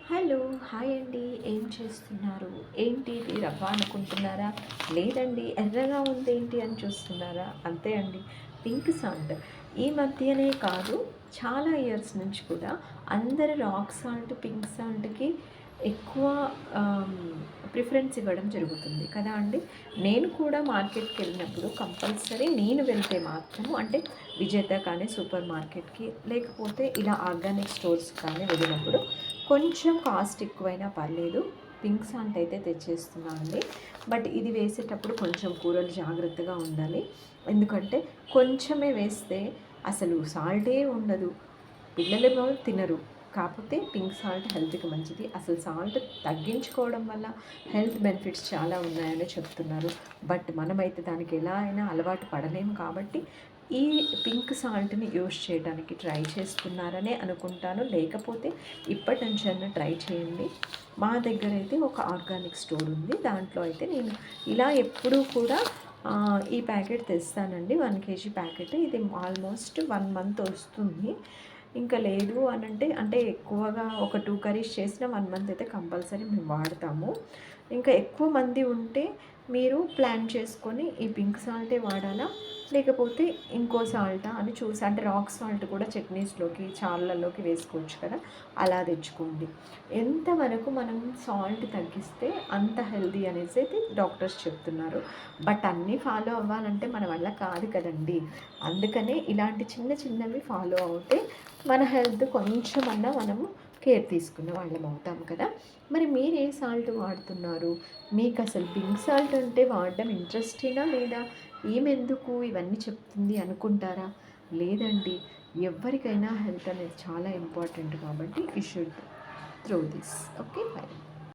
Hello! Hi అండి. ఏం చేస్తున్నారు? ఏంటి ఇది రవ్వ అనుకుంటున్నారా? లేదండి ఎర్రగా ఉందేంటి అని చూస్తున్నారా? అంతే అండి. Pink salt. ఈ మధ్యనే కాదు, చాలా ఇయర్స్ నుంచి కూడా అందరూ రాక్ సాల్ట్, పింక్ సాల్ట్‌కి ఎక్కువ ఆహ్, ప్రిఫరెన్స్ ఇవ్వడం జరుగుతుంది కదా అండి. నేను కూడా మార్కెట్‌కెళ్ళినప్పుడు కంపల్సరీ నేను వెళ్తే మాత్రము అంటే విజేత కానీ, సూపర్ మార్కెట్‌కి లేకపోతే ఇలా ఆర్గానిక్ స్టోర్స్ కానీ వెళ్ళినప్పుడు కొంచెం కాస్ట్ ఎక్కువైనా పర్లేదు. పింక్ సాల్ట్ అయితే తెచ్చేస్తున్నా అండి. బట్ ఇది వేసేటప్పుడు కొంచెం కూరలు జాగ్రత్తగా ఉండాలి. ఎందుకంటే కొంచెమే వేస్తే అసలు సాల్టే ఉండదు. పిల్లలేమో తినరు. కాపోతే పింక్ సాల్ట్ హెల్త్‌కి మంచిది. అసలు సాల్ట్ తగ్గించుకోవడం వల్ల హెల్త్ బెనిఫిట్స్ చాలా ఉన్నాయని చెప్తున్నారు. బట్ మనమైతే దానికి ఎలా అయినా అలవాటు పడలేము కాబట్టి ఈ పింక్ సాల్ట్‌ని యూజ్ చేయడానికి ట్రై చేస్తున్నారనే అనుకుంటాను. లేకపోతే ఇప్పటి నుంచైనా ట్రై చేయండి. మా దగ్గరైతే ఒక ఆర్గానిక్ స్టోర్ ఉంది. దాంట్లో అయితే నేను ఇలా ఎప్పుడూ కూడా ఈ ప్యాకెట్ తెస్తానండి. 1 KG packet. ఇది ఆల్మోస్ట్ 1 మంత్ వస్తుంది. ఇంకా లేదు అనంటే అంటే ఎక్కువగా ఒక 2 కర్రీస్ చేసినా 1 మంత్ అయితే కంపల్సరీ మేము వాడతాము. ఇంకా ఎక్కువ మంది ఉంటే మీరు ప్లాన్ చేసుకొని ఈ పింక్ సాల్టే వాడాలా? లేకపోతే ఇంకో సాల్టా అని చూసి అంటే రాక్ సాల్ట్ కూడా చట్నీస్‌లోకి, చారులలోకి వేసుకోవచ్చు కదా! అలా తెచ్చుకోండి. ఎంతవరకు మనం సాల్ట్ తగ్గిస్తే అంత హెల్తీ అనేసైతే డాక్టర్స్ చెప్తున్నారు. బట్ అన్నీ ఫాలో అవ్వాలంటే మన వల్ల కాదు కదండీ! అందుకనే ఇలాంటి చిన్న చిన్నవి ఫాలో అవుతే మన హెల్త్ కొంచెమన్నా మనము కేర్ తీసుకున్న వాళ్ళం అవుతాం కదా! మరి మీరు ఏ సాల్ట్ వాడుతున్నారు? మీకసలు పింక్ సాల్ట్ అంటే వాడడం ఇంట్రెస్టేనా లేదా? ఈమెందుకు ఇవన్నీ చెప్తుంది అనుకుంటారా? లేదండి. ఎవ్వరికైనా హెల్త్ అనేది చాలా ఇంపార్టెంట్ కాబట్టి you should through this. Okay. By.